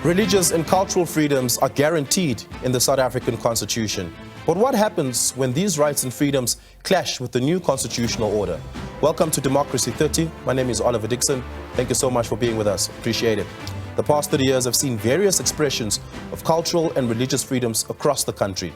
Religious and cultural freedoms are guaranteed in the South African Constitution. But what happens when these rights and freedoms clash with the new constitutional order? Welcome to Democracy 30. My name is Oliver Dixon. Thank you so much for being with us. Appreciate it. The past 30 years have seen various expressions of cultural and religious freedoms across the country.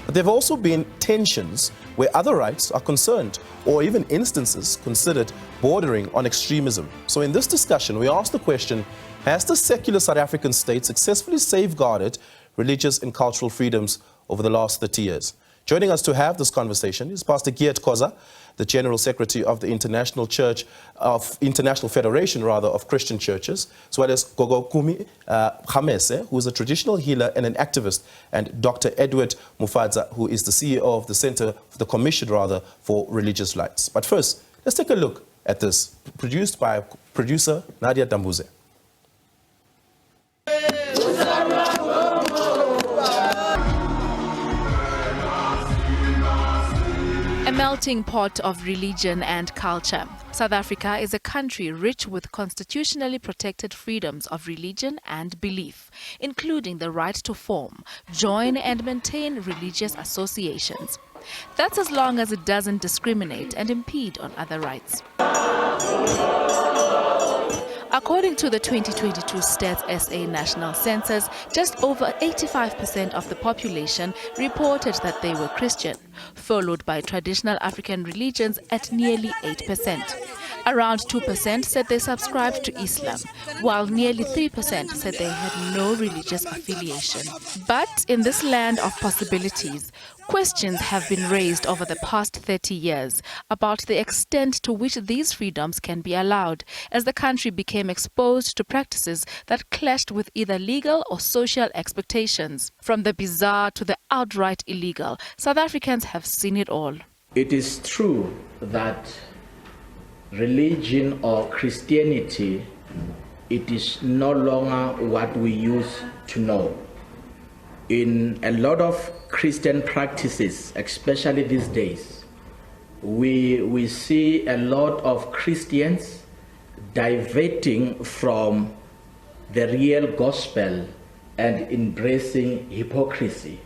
But there have also been tensions where other rights are concerned, or even instances considered bordering on extremism. So in this discussion, we ask the question, has the secular South African state successfully safeguarded religious and cultural freedoms over the last 30 years? Joining us to have this conversation is Pastor Geert Koza, the General Secretary of the International Federation of Christian Churches, as well as Gogo Kumi Khamese, who is a traditional healer and an activist, and Dr. Edward Mufadza, who is the CEO of the Center, the Commission for Religious Rights. But first, let's take a look at this, produced by producer Nadia Dambuze. A melting pot of religion and culture. South Africa is a country rich with constitutionally protected freedoms of religion and belief, including the right to form, join and maintain religious associations. That's as long as it doesn't discriminate and impede on other rights. According to the 2022 Stats SA National Census, just over 85% of the population reported that they were Christian, followed by traditional African religions at nearly 8%. Around 2% said they subscribed to Islam, while nearly 3% said they had no religious affiliation. But in this land of possibilities, questions have been raised over the past 30 years about the extent to which these freedoms can be allowed, as the country became exposed to practices that clashed with either legal or social expectations. From the bizarre to the outright illegal, South Africans have seen it all. It is true that religion or Christianity, it is no longer what we used to know. In a lot of Christian practices, especially these days, we see a lot of Christians diverting from the real gospel and embracing hypocrisy.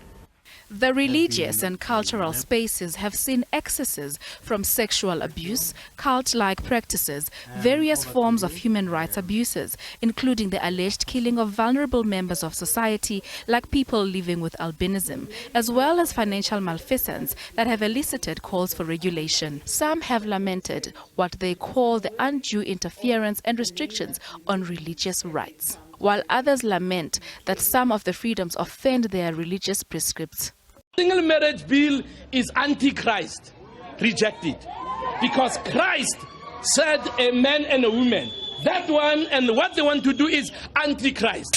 The religious and cultural spaces have seen excesses from sexual abuse, cult-like practices, various forms of human rights abuses, including the alleged killing of vulnerable members of society like people living with albinism, as well as financial malfeasance that have elicited calls for regulation. Some have lamented what they call the undue interference and restrictions on religious rights, while others lament that some of the freedoms offend their religious prescripts. Single marriage bill is anti-Christ, rejected, because Christ said a man and a woman. That one and what they want to do is anti-Christ.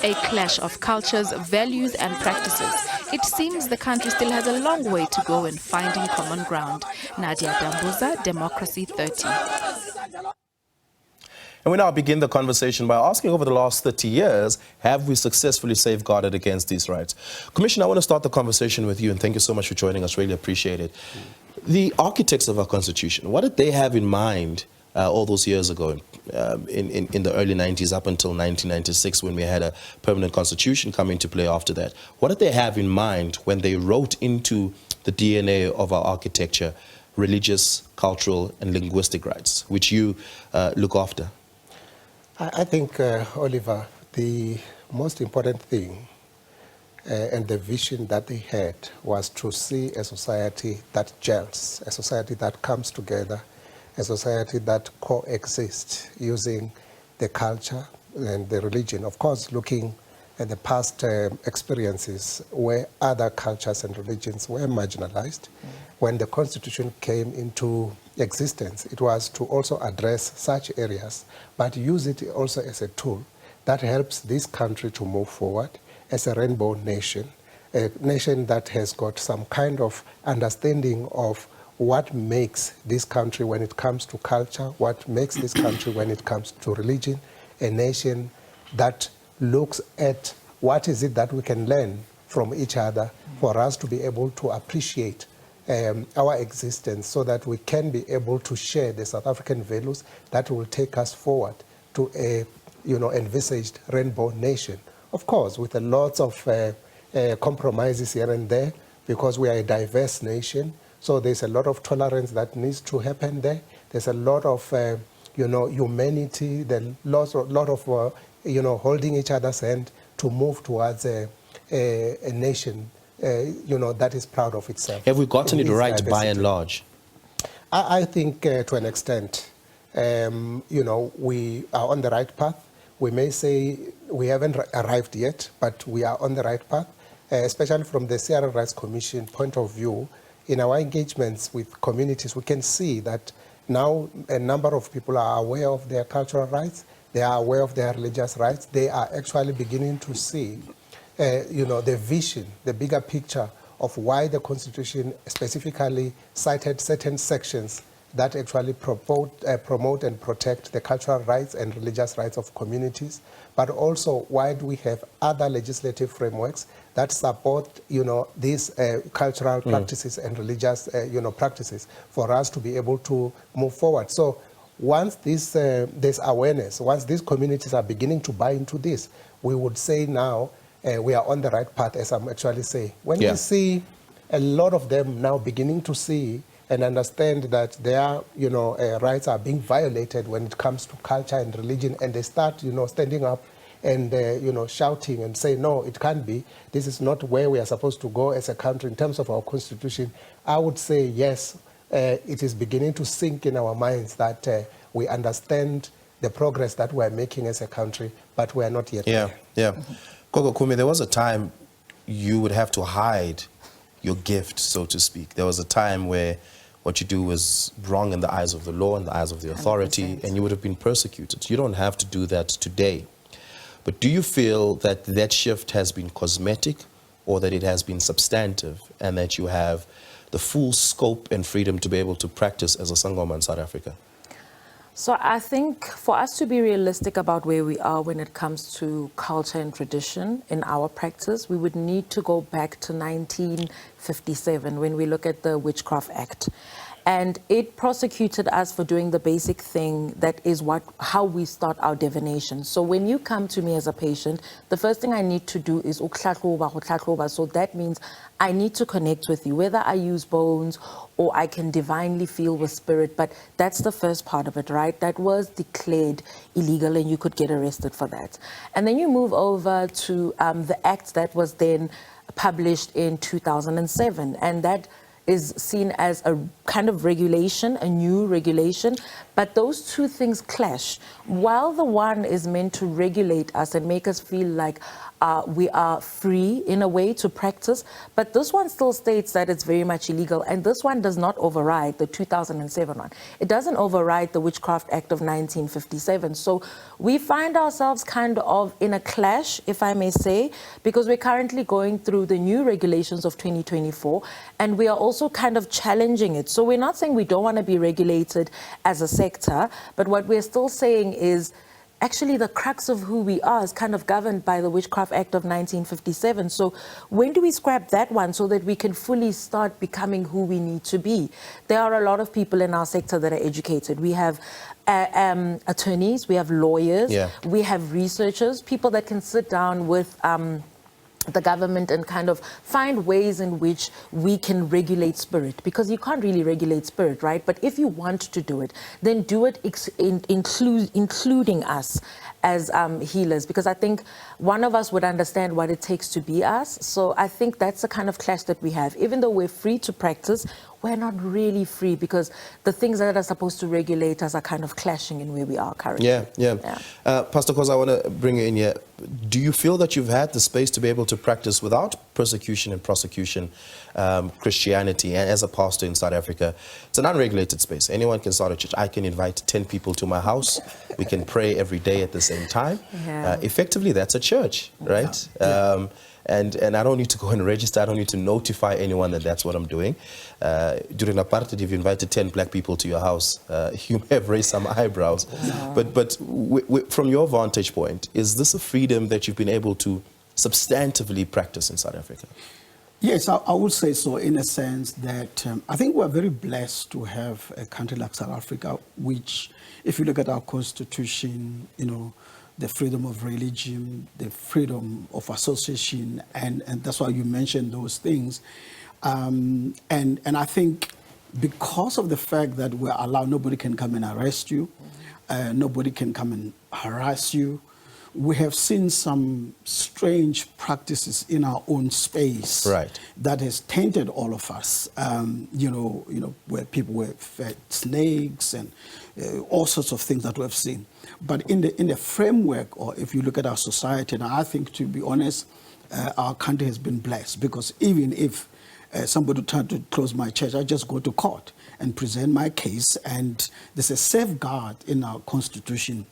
A clash of cultures, values and practices. It seems the country still has a long way to go in finding common ground. Nadia Dambuza, Democracy 30. And we now begin the conversation by asking, over the last 30 years, have we successfully safeguarded against these rights? Commissioner, I want to start the conversation with you, and thank you so much for joining us. Really appreciate it. The architects of our Constitution, what did they have in mind all those years ago, in the early 90s up until 1996, when we had a permanent Constitution come into play after that? What did they have in mind when they wrote into the DNA of our architecture religious, cultural, and linguistic rights, which you look after? I think, Oliver, the most important thing and the vision that they had was to see a society that gels, a society that comes together, a society that coexists using the culture and the religion. Of course, looking at the past experiences where other cultures and religions were marginalized. When the Constitution came into existence, it was to also address such areas, but use it also as a tool that helps this country to move forward as a rainbow nation, a nation that has got some kind of understanding of what makes this country when it comes to culture, what makes this country when it comes to religion, a nation that looks at what is it that we can learn from each other for us to be able to appreciate our existence, so that we can be able to share the South African values that will take us forward to a, envisaged rainbow nation. Of course, with a lot of compromises here and there, because we are a diverse nation. So there's a lot of tolerance that needs to happen there. There's a lot of, humanity, the lot of, holding each other's hand to move towards a nation, that is proud of itself. Have we gotten it right by and large? I think to an extent, we are on the right path. We may say we haven't arrived yet, but we are on the right path, especially from the Sierra Rights Commission point of view. In our engagements with communities, we can see that now a number of people are aware of their cultural rights, they are aware of their religious rights, they are actually beginning to see, the vision, the bigger picture of why the Constitution specifically cited certain sections that actually promote and protect the cultural rights and religious rights of communities, but also why do we have other legislative frameworks that support, these cultural practices and religious, practices for us to be able to move forward. So once there's awareness, once these communities are beginning to buy into this, we would say now we are on the right path, as I'm actually saying. When we see a lot of them now beginning to see and understand that their rights are being violated when it comes to culture and religion, and they start standing up and shouting and say, no, it can't be, this is not where we are supposed to go as a country in terms of our constitution, I would say yes, it is beginning to sink in our minds that we understand the progress that we're making as a country, but we're not yet there. Yeah. Gogo Kumi, there was a time you would have to hide your gift, so to speak. There was a time where what you do was wrong in the eyes of the law, in the eyes of the authority, 100%. and you would have been persecuted. You don't have to do that today. But do you feel that that shift has been cosmetic, or that it has been substantive, and that you have the full scope and freedom to be able to practice as a Sangoma in South Africa? So I think for us to be realistic about where we are when it comes to culture and tradition in our practice, we would need to go back to 1957 when we look at the Witchcraft Act. And it prosecuted us for doing the basic thing that is how we start our divination. So when you come to me as a patient, the first thing I need to do is uklahloba. So that means I need to connect with you, whether I use bones or I can divinely feel with spirit. But that's the first part of it, right? That was declared illegal and you could get arrested for that. And then you move over to the act that was then published in 2007. And that is seen as a kind of regulation, a new regulation, but those two things clash. While the one is meant to regulate us and make us feel like we are free in a way to practice, but this one still states that it's very much illegal, and this one does not override the 2007 one. It doesn't override the Witchcraft Act of 1957. So we find ourselves kind of in a clash, if I may say, because we're currently going through the new regulations of 2024, and we are also kind of challenging it. So we're not saying we don't want to be regulated as a sector, but what we're still saying is actually the crux of who we are is kind of governed by the Witchcraft Act of 1957. So when do we scrap that one so that we can fully start becoming who we need to be? There are a lot of people in our sector that are educated. We have attorneys, we have lawyers, we have researchers, people that can sit down with the government and kind of find ways in which we can regulate spirit, because you can't really regulate spirit, right? But if you want to do it, then do it including us as healers, because I think one of us would understand what it takes to be us. So I think that's the kind of clash that we have. Even though we're free to practice, we're not really free, because the things that are supposed to regulate us are kind of clashing in where we are currently. Pastor Khoza, I want to bring you in here. Do you feel that you've had the space to be able to practice without persecution and prosecution Christianity? And as a pastor in South Africa, it's an unregulated space. Anyone can start a church. I can invite 10 people to my house. We can pray every day at the same time. Effectively, that's a church, right? And I don't need to go and register. I don't need to notify anyone that that's what I'm doing. During apartheid, if you invited 10 black people to your house, you may have raised some eyebrows. But from your vantage point, is this a freedom that you've been able to substantively practice in South Africa? Yes, I would say so, in a sense that I think we're very blessed to have a country like South Africa, which, if you look at our constitution, you know, the freedom of religion, the freedom of association, and that's why you mentioned those things. And I think because of the fact that we're allowed, nobody can come and arrest you, nobody can come and harass you. We have seen some strange practices in our own space, right, that has tainted all of us. You know, where people were fed snakes and all sorts of things that we have seen. But in the framework, or if you look at our society, and I think, to be honest, our country has been blessed, because even if somebody tried to close my church, I just go to court and present my case, and there's a safeguard in our constitution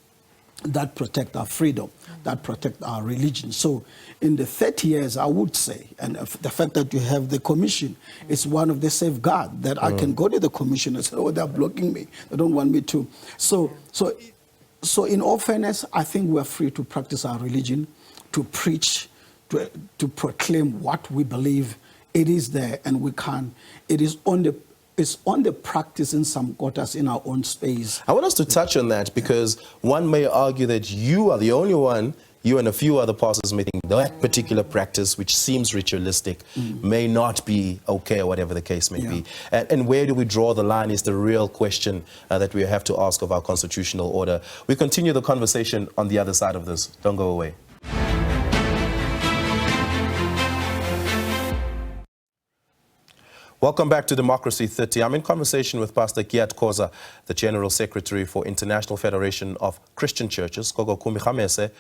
that protect our freedom, that protect our religion. So in the 30 years, I would say, and the fact that you have the commission is one of the safeguards, that I can go to the commission and say, oh, they're blocking me, they don't want me to. So in all fairness, I think we're free to practice our religion, to preach, to proclaim what we believe. It is there, and we can. It's on the practice in some quarters in our own space. I want us to touch on that, because one may argue that you are the only one, you and a few other pastors may think that particular practice, which seems ritualistic, may not be okay, or whatever the case may be. And where do we draw the line is the real question that we have to ask of our constitutional order. We continue the conversation on the other side of this. Don't go away. Welcome back to Democracy 30. I'm in conversation with Pastor Kiat Khoza, the General Secretary for International Federation of Christian Churches, Gogo Kumi Khamese,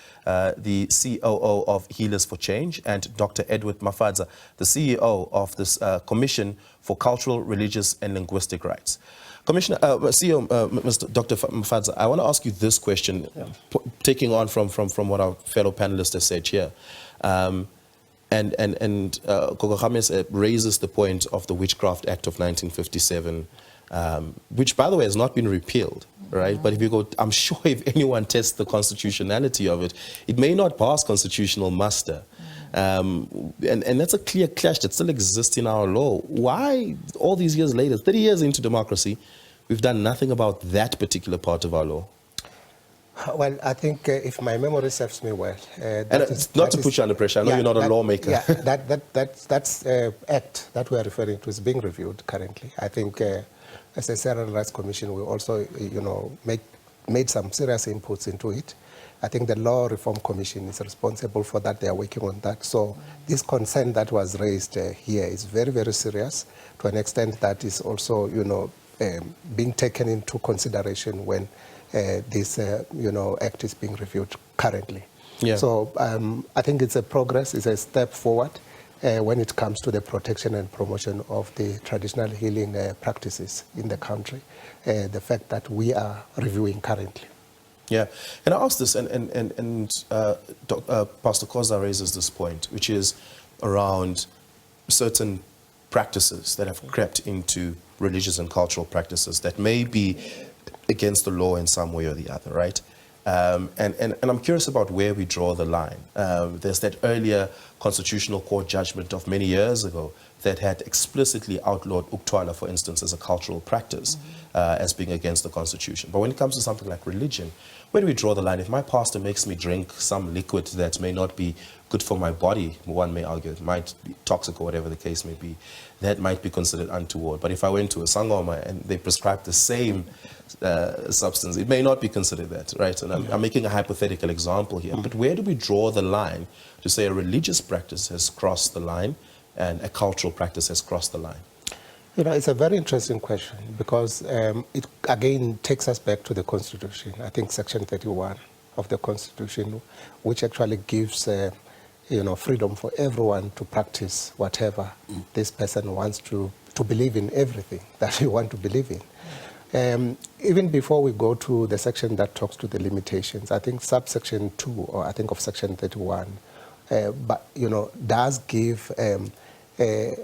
the COO of Healers for Change, and Dr. Edward Mafadza, the CEO of this Commission for Cultural, Religious and Linguistic Rights. Commissioner, CEO, Mr. Dr. Mafadza, I want to ask you this question, taking on from what our fellow panelists have said here. And Gogo Khames raises the point of the Witchcraft Act of 1957, which, by the way, has not been repealed, right? But if you go, I'm sure if anyone tests the constitutionality of it, it may not pass constitutional muster. And that's a clear clash that still exists in our law. Why, all these years later, 30 years into democracy, we've done nothing about that particular part of our law? Well, I think if my memory serves me well, not to put you under pressure, I know you're not a lawmaker. Yeah, that's act that we are referring to is being reviewed currently. I think as a Civil Rights Commission, we also, made some serious inputs into it. I think the Law Reform Commission is responsible for that. They are working on that. So this concern that was raised here is very, very serious, to an extent that is also, being taken into consideration when this, act is being reviewed currently. Yeah. So I think it's a progress, it's a step forward when it comes to the protection and promotion of the traditional healing practices in the country, the fact that we are reviewing currently. Yeah, and I ask this, and Pastor Khoza raises this point, which is around certain practices that have crept into religious and cultural practices that may be against the law in some way or the other, right? And I'm curious about where we draw the line. There's that earlier Constitutional Court judgment of many years ago that had explicitly outlawed uktwala, for instance, as a cultural practice, as being against the Constitution. But when it comes to something like religion, where do we draw the line? If my pastor makes me drink some liquid that may not be good for my body, one may argue it might be toxic or whatever the case may be, that might be considered untoward. But if I went to a sangoma and they prescribe the same substance, it may not be considered that, right? And I'm making a hypothetical example here. But where do we draw the line to say a religious practice has crossed the line and a cultural practice has crossed the line? It's a very interesting question, because it again takes us back to the Constitution. I think Section 31 of the Constitution, which actually gives freedom for everyone to practice whatever this person wants to believe in, everything that you want to believe in. Even before we go to the section that talks to the limitations, I think subsection 2, or I think of Section 31, does give an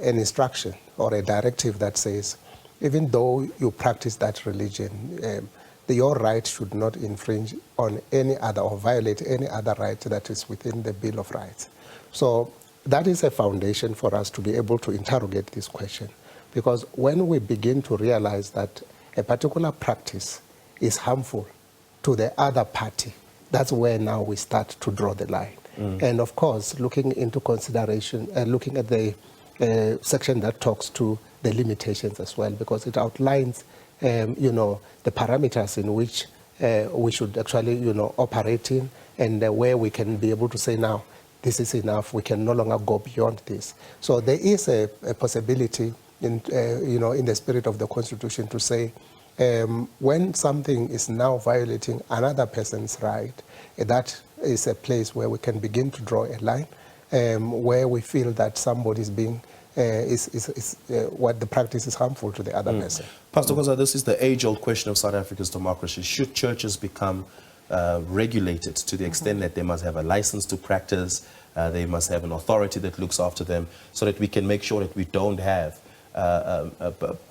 instruction or a directive that says, even though you practice that religion, your right should not infringe on any other or violate any other right that is within the Bill of Rights. So that is a foundation for us to be able to interrogate this question. Because when we begin to realize that a particular practice is harmful to the other party, that's where now we start to draw the line. And of course, looking into consideration, looking at the section that talks to the limitations as well, because it outlines, you know, the parameters in which we should actually, you know, operate in, and where we can be able to say now, this is enough, we can no longer go beyond this. So there is a possibility, in, you know, in the spirit of the Constitution to say, when something is now violating another person's right, that is a place where we can begin to draw a line, where we feel that somebody is being, what the practice is harmful to the other person. Pastor Koza, this is the age-old question of South Africa's democracy. Should churches become regulated to the extent that they must have a license to practice, they must have an authority that looks after them, so that we can make sure that we don't have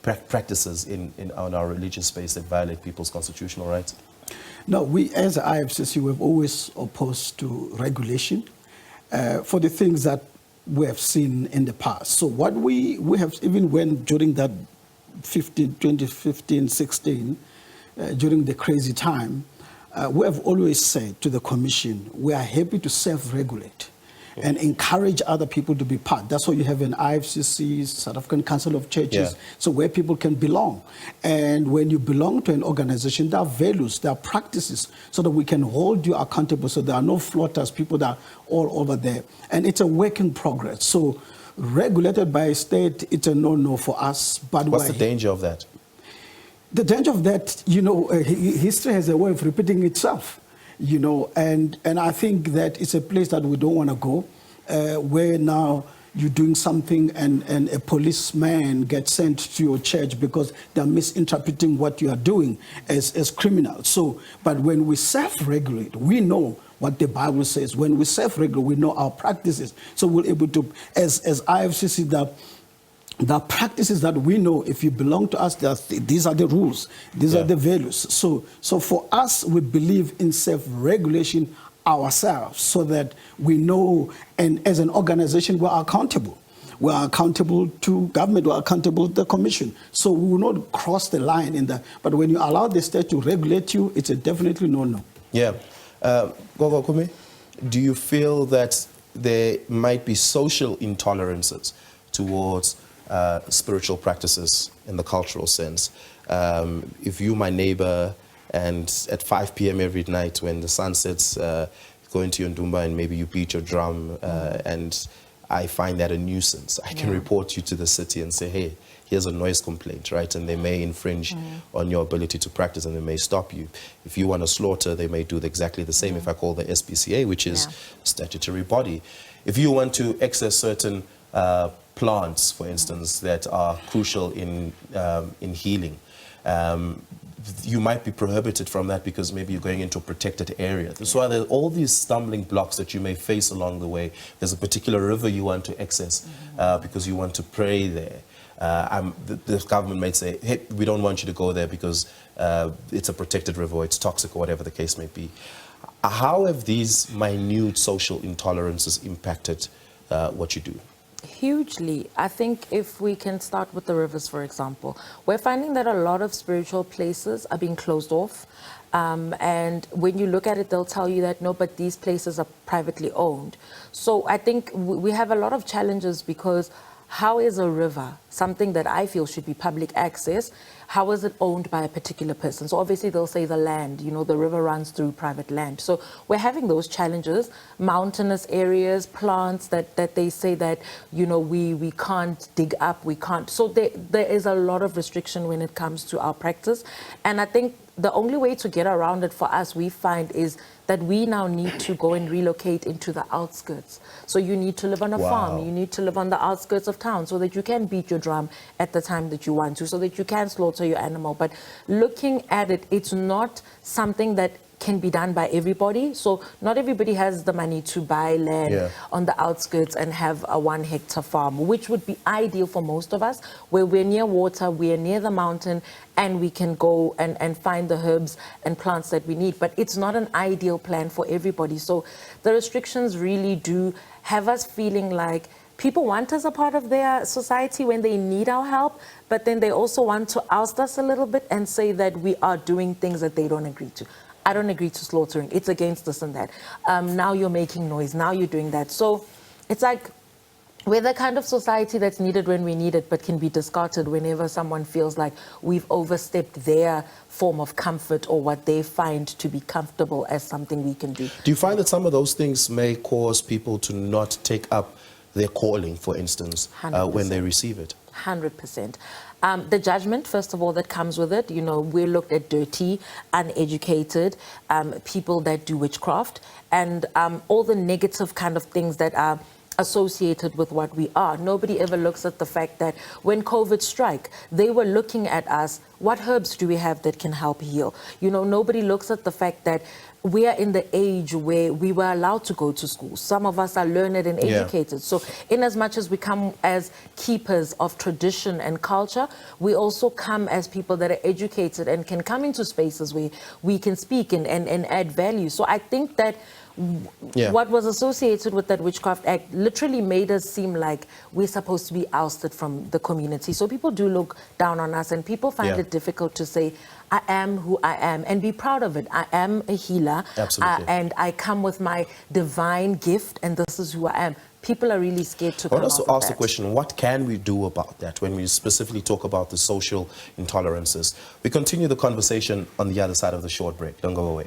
practices on our religious space that violate people's constitutional rights? No, we as the IFCC, we've always opposed to regulation for the things that we have seen in the past. So what we have, even when during that 2015, 16, during the crazy time, we have always said to the Commission, we are happy to self-regulate and encourage other people to be part. That's why you have an IFCC, South African Council of Churches, so where people can belong. And when you belong to an organization, there are values, there are practices, so that we can hold you accountable, so there are no floaters, people that are all over there. And it's a work in progress. So regulated by a state, it's a no-no for us. But what's the danger of that? The danger of that, you know, history has a way of repeating itself. You know, and I think that it's a place that we don't want to go, where now you're doing something and a policeman gets sent to your church because they're misinterpreting what you are doing as criminal. So, but when we self-regulate, we know what the Bible says. When we self-regulate, we know our practices. So we're able to, as IFCC, that the practices that we know, if you belong to us, these are the rules, these are the values. So for us, we believe in self-regulation ourselves, so that we know, and as an organization, we're accountable. We are accountable to government, we're accountable to the Commission. So we will not cross the line in that. But when you allow the state to regulate you, it's a definitely no-no. Yeah. Gogo Kumi, do you feel that there might be social intolerances towards spiritual practices in the cultural sense? If you, my neighbor, and at 5 p.m. every night when the sun sets, go into your ndumba and maybe you beat your drum, and I find that a nuisance, I can report you to the city and say, hey, here's a noise complaint, right? And they may infringe on your ability to practice, and they may stop you. If you want to slaughter, they may do exactly the same. If I call the SPCA, which is a statutory body. If you want to access certain plants, for instance, that are crucial in healing, you might be prohibited from that because maybe you're going into a protected area. So there are all these stumbling blocks that you may face along the way. There's a particular river you want to access because you want to pray there. The government might say, hey, we don't want you to go there because it's a protected river, or it's toxic, or whatever the case may be. How have these minute social intolerances impacted what you do? Hugely. I think if we can start with the rivers, for example, we're finding that a lot of spiritual places are being closed off. And when you look at it, they'll tell you that, no, but these places are privately owned. So I think we have a lot of challenges, because how is a river, something that I feel should be public access, how is it owned by a particular person? So obviously they'll say the land, you know, the river runs through private land. So we're having those challenges, mountainous areas, plants that they say that, you know, we can't dig up, we can't. So there is a lot of restriction when it comes to our practice. And I think the only way to get around it for us, we find, is that we now need to go and relocate into the outskirts. So you need to live on a farm, you need to live on the outskirts of town, so that you can beat your drum at the time that you want to, so that you can slaughter your animal. But looking at it, it's not something that can be done by everybody. So not everybody has the money to buy land on the outskirts and have a 1 hectare farm, which would be ideal for most of us, where we're near water, we're near the mountain, and we can go and find the herbs and plants that we need. But it's not an ideal plan for everybody. So the restrictions really do have us feeling like people want us a part of their society when they need our help, but then they also want to oust us a little bit and say that we are doing things that they don't agree to. I don't agree to slaughtering. It's against this and that. Now you're making noise. Now you're doing that. So it's like we're the kind of society that's needed when we need it, but can be discarded whenever someone feels like we've overstepped their form of comfort or what they find to be comfortable as something we can do. Do you find that some of those things may cause people to not take up their calling, for instance, when they receive it? 100%. The judgment, first of all, that comes with it, you know, we're looked at dirty, uneducated, people that do witchcraft, and all the negative kind of things that are associated with what we are. Nobody ever looks at the fact that when COVID struck, they were looking at us, what herbs do we have that can help heal? You know, nobody looks at the fact that we are in the age where we were allowed to go to school. Some of us are learned and educated. So in as much as we come as keepers of tradition and culture, we also come as people that are educated and can come into spaces where we can speak and add value. So I think that what was associated with that Witchcraft Act literally made us seem like we're supposed to be ousted from the community. So people do look down on us, and people find it difficult to say, I am who I am, and be proud of it. I am a healer, and I come with my divine gift, and this is who I am. People are really scared to come out of that. I want to ask the question, what can we do about that when we specifically talk about the social intolerances? We continue the conversation on the other side of the short break. Don't go away.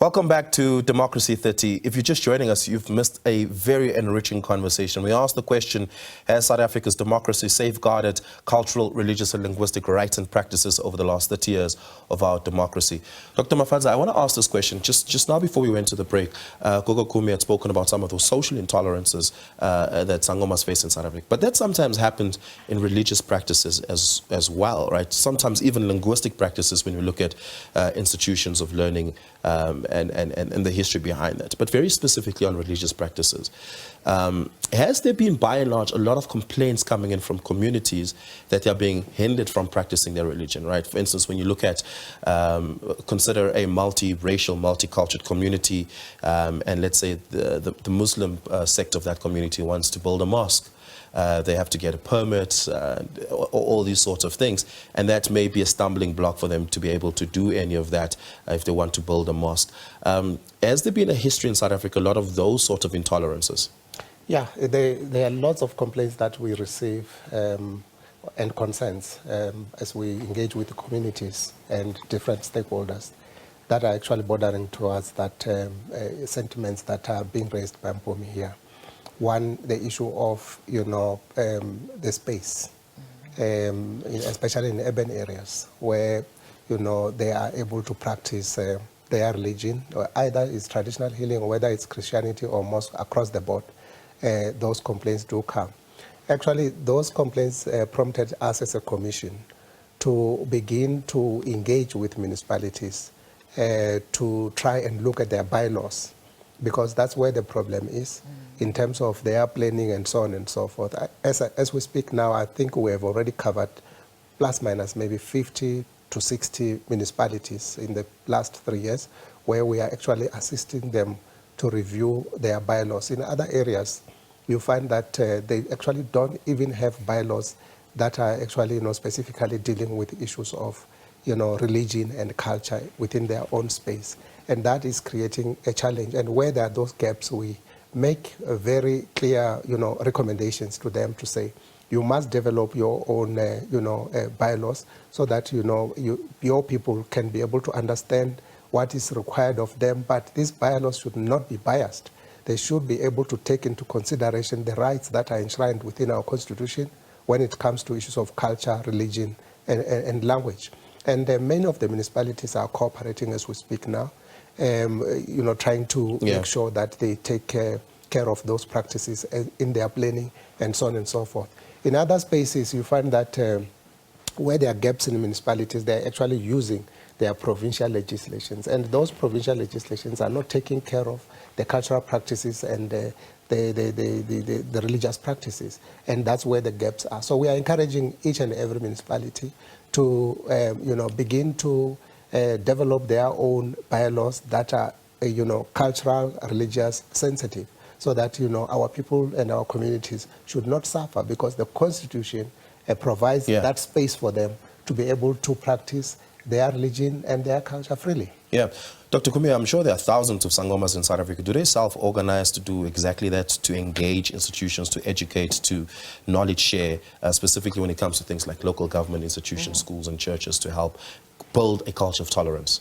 Welcome back to Democracy 30. If you're just joining us, you've missed a very enriching conversation. We asked the question, has South Africa's democracy safeguarded cultural, religious and linguistic rights and practices over the last 30 years of our democracy? Dr. Mafadza, I want to ask this question. Just now before we went to the break, Gogo Kumi had spoken about some of those social intolerances that Sangomas face in South Africa. But that sometimes happened in religious practices as well, right? Sometimes even linguistic practices when we look at institutions of learning and the history behind that, but very specifically on religious practices. Has there been, by and large, a lot of complaints coming in from communities that they are being hindered from practicing their religion, right? For instance, when you look at, consider a multi-racial, multicultural community, and let's say the Muslim sect of that community wants to build a mosque. They have to get a permit, all these sorts of things. And that may be a stumbling block for them to be able to do any of that if they want to build a mosque. Has there been a history in South Africa, a lot of those sort of intolerances? Yeah, there are lots of complaints that we receive and concerns as we engage with the communities and different stakeholders that are actually bordering towards that sentiments that are being raised by Mpomi here. One, the issue of, you know, the space, especially in urban areas where, you know, they are able to practice their religion, or either it's traditional healing or whether it's Christianity or mosque across the board. Those complaints do come. Actually, those complaints prompted us as a commission to begin to engage with municipalities to try and look at their bylaws, because that's where the problem is in terms of their planning and so on and so forth. As we speak now, I think we have already covered plus minus maybe 50 to 60 municipalities in the last 3 years where we are actually assisting them to review their bylaws. In other areas, you find that they actually don't even have bylaws that are actually, you know, specifically dealing with issues of, you know, religion and culture within their own space. And that is creating a challenge. And where there are those gaps, we make a very clear, you know, recommendations to them to say, you must develop your own, you know, bylaws so that, you know, your people can be able to understand what is required of them. But these bylaws should not be biased. They should be able to take into consideration the rights that are enshrined within our constitution when it comes to issues of culture, religion, and language. And many of the municipalities are cooperating as we speak now, you know, trying to make sure that they take care of those practices in their planning and so on and so forth. In other spaces, you find that where there are gaps in municipalities, they're actually using their provincial legislations. And those provincial legislations are not taking care of the cultural practices and the religious practices. And that's where the gaps are. So we are encouraging each and every municipality to begin to develop their own bylaws that are cultural, religious, sensitive, so that our people and our communities should not suffer, because the Constitution provides that space for them to be able to practice their religion and their culture freely. Yeah. Dr. Kumi, I'm sure there are thousands of Sangomas in South Africa. Do they self-organize to do exactly that, to engage institutions, to educate, to knowledge share, specifically when it comes to things like local government institutions, schools and churches, to help build a culture of tolerance?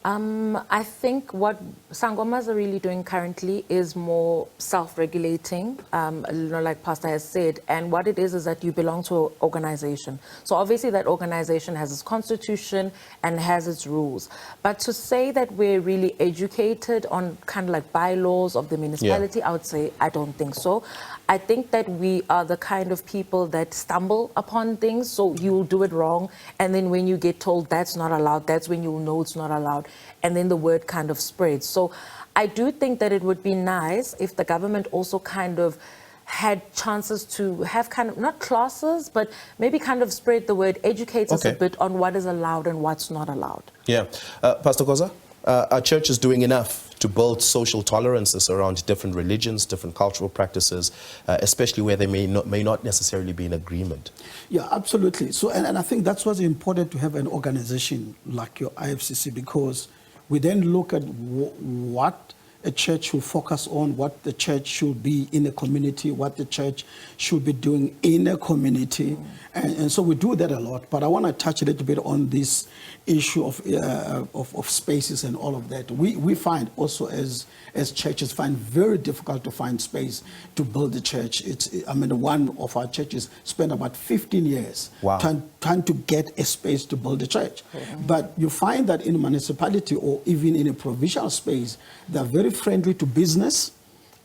I think what Sangomas are really doing currently is more self-regulating, like Pastor has said. And what it is that you belong to an organization. So obviously that organization has its constitution and has its rules. But to say that we're really educated on kind of like bylaws of the municipality, I would say I don't think so. I think that we are the kind of people that stumble upon things, so you'll do it wrong, and then when you get told that's not allowed, that's when you'll know it's not allowed, and then the word kind of spreads. So I do think that it would be nice if the government also kind of had chances to have kind of, not classes, but maybe kind of spread the word, educate us a bit on what is allowed and what's not allowed. Yeah. Pastor Koza, are churches doing enough to build social tolerances around different religions, different cultural practices, especially where they may not necessarily be in agreement? Yeah, absolutely. So, and I think that's what's important, to have an organization like your IFCC, because we then look at what a church should focus on, what the church should be in a community, what the church should be doing in a community. And so we do that a lot. But I want to touch a little bit on this issue of spaces and all of that. We find also as churches find very difficult to find space to build the church. One of our churches spent about 15 years trying to get a space to build a church. But you find that in a municipality or even in a provincial space, they're very friendly to business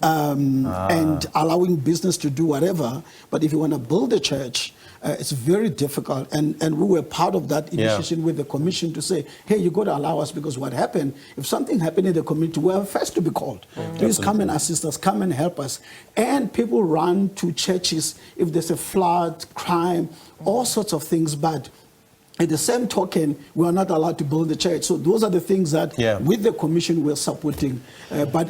and allowing business to do whatever. But if you want to build a church, it's very difficult. And we were part of that initiation with the commission to say, hey, you got to allow us, because what happened, if something happened in the community, we're first to be called. Please come and assist us, come and help us. And people run to churches if there's a flood, crime, all sorts of things. But at the same token, we are not allowed to build the church. So those are the things that with the commission we're supporting. But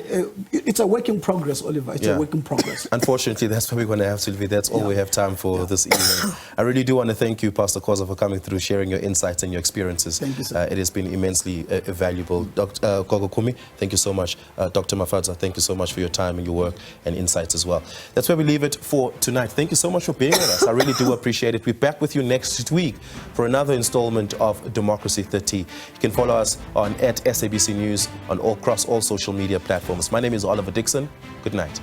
it's a work in progress, Oliver. It's a work in progress. Unfortunately, that's where we're going to have to leave it. That's all we have time for this evening. I really do want to thank you, Pastor Koza, for coming through, sharing your insights and your experiences. Thank you, sir. It has been immensely valuable. Dr. Gogo Kumi, thank you so much. Dr. Mafadza, thank you so much for your time and your work and insights as well. That's where we leave it for tonight. Thank you so much for being with us. I really do appreciate it. We're back with you next week for another installment of Democracy 30. You can follow us on @SABC News on across all social media platforms. My name is Oliver Dixon. Good night.